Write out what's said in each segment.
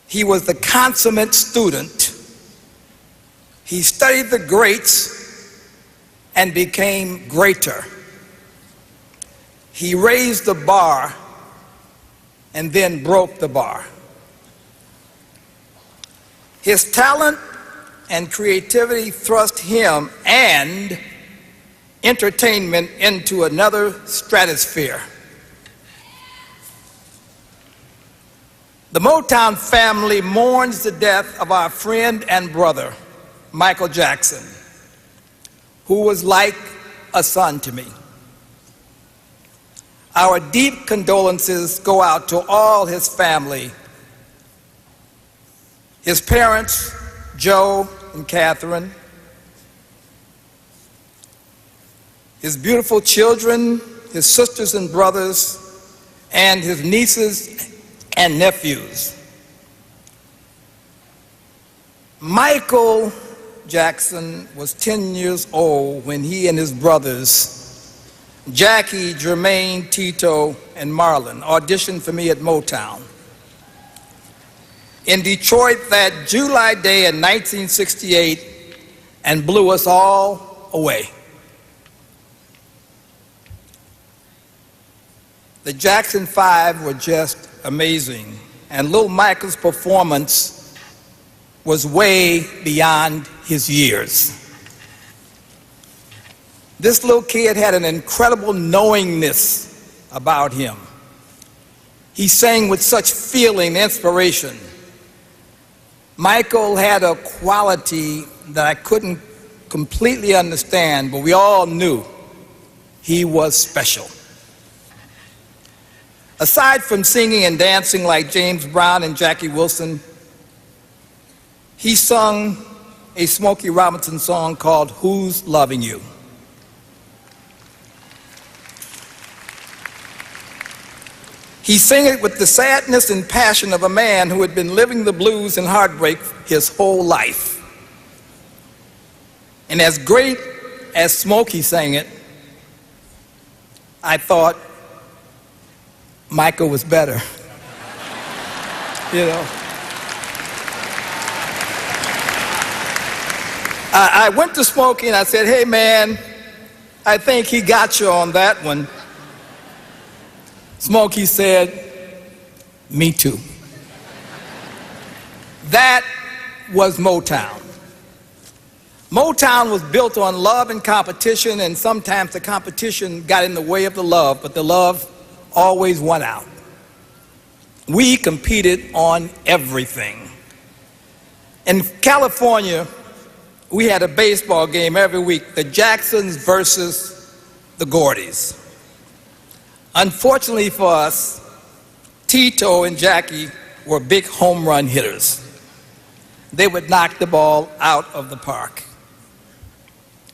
He was the consummate student. He studied the greats and became greater. He raised the bar and then broke the bar. His talent and creativity thrust him and entertainment into another stratosphere. The Motown family mourns the death of our friend and brother, Michael Jackson, who was like a son to me. Our deep condolences go out to all his family, his parents, Joe and Catherine, his beautiful children, his sisters and brothers, and his nieces and nephews. Michael Jackson was 10 years old when he and his brothers, Jackie, Jermaine, Tito, and Marlon, auditioned for me at Motown in Detroit that July day in 1968 and blew us all away. The Jackson 5 were just amazing, and little Michael's performance was way beyond his years. This little kid had an incredible knowingness about him. He sang with such feeling and inspiration. Michael had a quality that I couldn't completely understand, but we all knew he was special. Aside from singing and dancing like James Brown and Jackie Wilson, he sung a Smokey Robinson song called "Who's Loving You?" He sang it with the sadness and passion of a man who had been living the blues and heartbreak his whole life. And as great as Smokey sang it, I thought Michael was better. You know. I went to Smokey and I said, "Hey man, I think he got you on that one." Smokey said, "Me too." That was Motown. Motown was built on love and competition, and sometimes the competition got in the way of the love, but the love always won out. We competed on everything. In California, we had a baseball game every week, the Jacksons versus the Gordys. Unfortunately for us, Tito and Jackie were big home run hitters. They would knock the ball out of the park.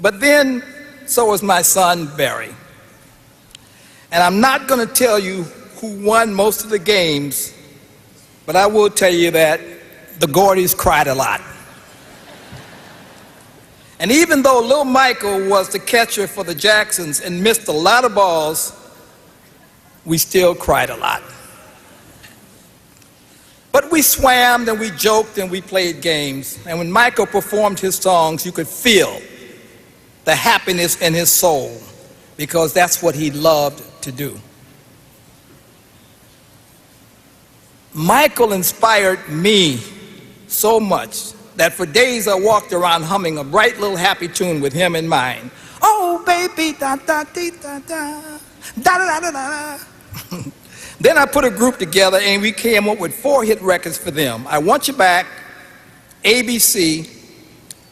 But then, so was my son, Barry. And I'm not going to tell you who won most of the games, but I will tell you that the Gordys cried a lot. And even though little Michael was the catcher for the Jacksons and missed a lot of balls, we still cried a lot. But we swam and we joked and we played games. And when Michael performed his songs, you could feel the happiness in his soul, because that's what he loved to do. Michael inspired me so much that for days I walked around humming a bright little happy tune with him in mind. Oh baby, da da dee da da, da da da da da. Then I put a group together and we came up with 4 hit records for them. I Want You Back, ABC,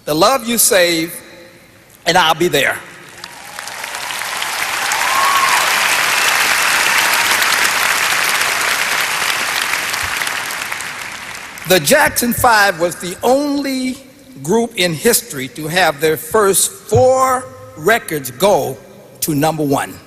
The Love You Save, and I'll Be There. The Jackson 5 was the only group in history to have their first 4 records go to #1.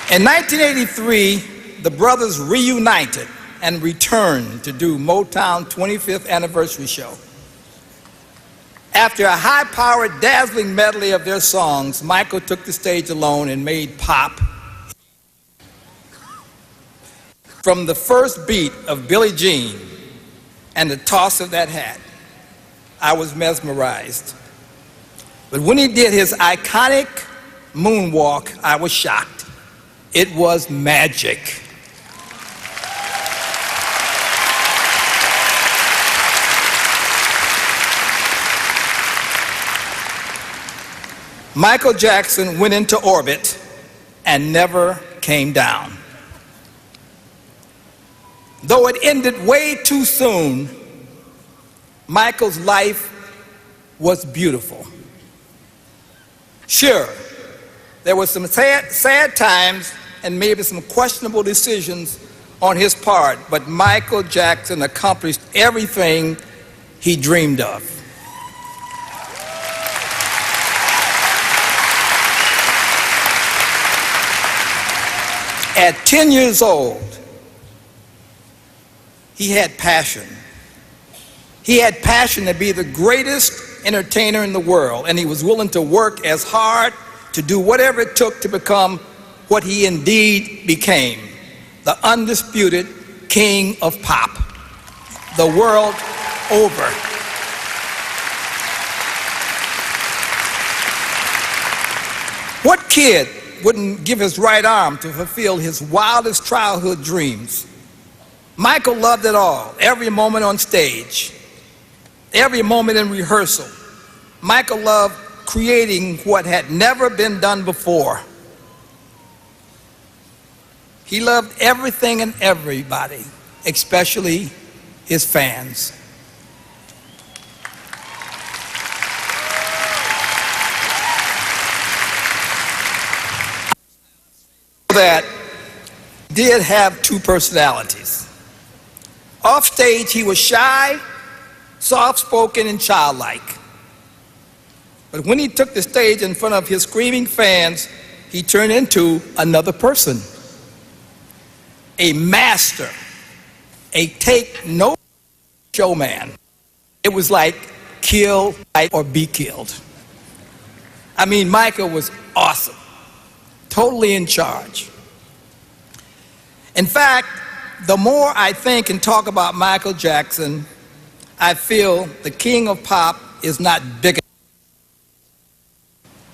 In 1983, the brothers reunited and returned to do Motown 25th anniversary show. After a high-powered, dazzling medley of their songs, Michael took the stage alone and made pop from the first beat of Billie Jean and the toss of that hat, I was mesmerized. But when he did his iconic moonwalk, I was shocked. It was magic. Michael Jackson went into orbit and never came down. Though it ended way too soon, Michael's life was beautiful. Sure, there were some sad times and maybe some questionable decisions on his part, but Michael Jackson accomplished everything he dreamed of. At 10 years old, he had passion. He had passion to be the greatest entertainer in the world, and he was willing to work as hard to do whatever it took to become what he indeed became, the undisputed king of pop, the world over. What kid wouldn't give his right arm to fulfill his wildest childhood dreams? Michael loved it all, every moment on stage, every moment in rehearsal. Michael loved creating what had never been done before. He loved everything and everybody, especially his fans. That did have two personalities. Off stage, he was shy, soft-spoken, and childlike. But when he took the stage in front of his screaming fans, he turned into another person. A master, a take-no showman. It was like kill or be killed. I mean, Michael was awesome, totally in charge. In fact, the more I think and talk about Michael Jackson, I feel the king of pop is not big enough.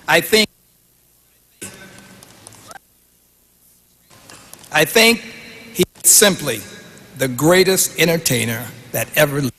I think he's simply the greatest entertainer that ever lived.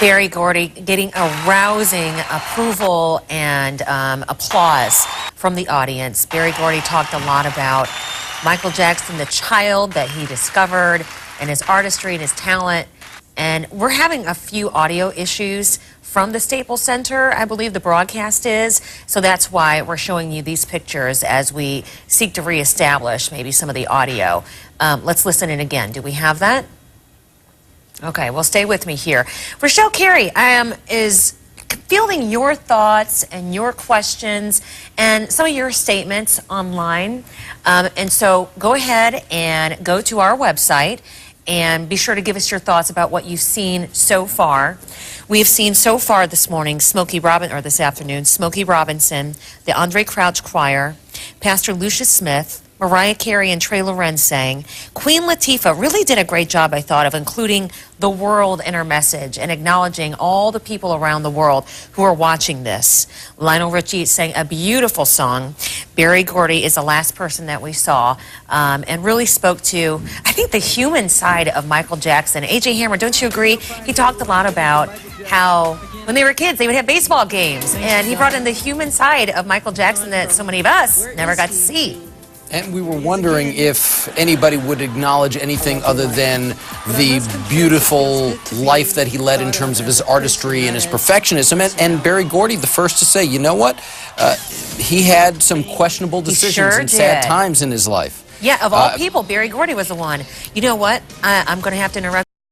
Berry Gordy getting a rousing approval and applause from the audience. Berry Gordy talked a lot about Michael Jackson, the child that he discovered, and his artistry and his talent. And we're having a few audio issues from the Staples Center, I believe the broadcast is. So that's why we're showing you these pictures as we seek to reestablish maybe some of the audio. Let's listen in again. Do we have that? Okay, well, stay with me here. Rochelle Carey is fielding your thoughts and your questions and some of your statements online. And so go ahead and go to our website and be sure to give us your thoughts about what you've seen so far. We've seen so far this morning, this afternoon, Smokey Robinson, the Andre Crouch Choir, Pastor Lucius Smith, Mariah Carey and Trey Lorenz sang. Queen Latifah really did a great job, I thought, of including the world in her message and acknowledging all the people around the world who are watching this. Lionel Richie sang a beautiful song. Berry Gordy is the last person that we saw and really spoke to, I think, the human side of Michael Jackson. A.J. Hammer, don't you agree? He talked a lot about how when they were kids, they would have baseball games. And he brought in the human side of Michael Jackson that so many of us never got to see. And we were wondering if anybody would acknowledge anything other than the beautiful life that he led in terms of his artistry and his perfectionism. And Berry Gordy, the first to say, you know what? He had some questionable decisions and sad times in his life. Yeah, of all people, Berry Gordy was the one. You know what? I'm going to have to interrupt.